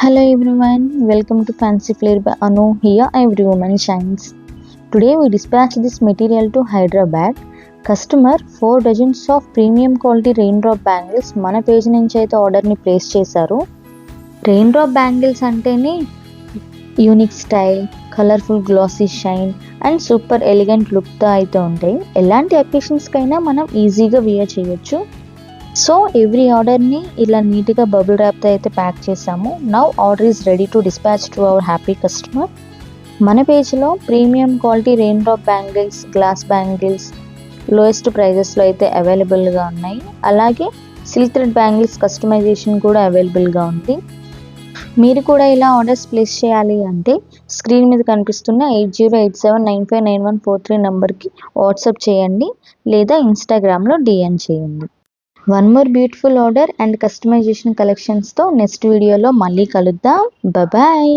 Hello everyone, welcome to Fancy Flare by Anu. Here every woman shines. Today we dispatch this material to Hyderabad. Customer 4 dozens of premium quality raindrop bangles మన page నుంచి అయితే ఆర్డర్ని place చేశారు. Raindrop bangles అంటేనే unique style, colourful glossy shine and super elegant లుక్తో అయితే ఉంటాయి. ఎలాంటి అకేషన్స్కైనా మనం ఈజీగా వియర్ చేయొచ్చు. సో ఎవ్రీ ఆర్డర్ని ఇలా నీట్గా బబుల్ ర్యాప్తో అయితే ప్యాక్ చేసాము. Now order is ready to dispatch to our happy customer. మన పేజ్లో premium quality raindrop bangles, glass bangles lowest ప్రైజెస్లో అయితే అవైలబుల్గా ఉన్నాయి. అలాగే సిల్క్ థ్రెడ్ బ్యాంగిల్స్ కస్టమైజేషన్ కూడా అవైలబుల్గా ఉంది. మీరు కూడా ఇలా ఆర్డర్స్ ప్లేస్ చేయాలి అంటే స్క్రీన్ మీద కనిపిస్తున్న 8087959143 నెంబర్కి వాట్సాప్ చేయండి లేదా ఇన్స్టాగ్రామ్లో డిఎం చేయండి. One more beautiful order and customisation కలెక్షన్స్తో నెక్స్ట్ వీడియోలో మళ్ళీ కలుద్దాం. బాయ్.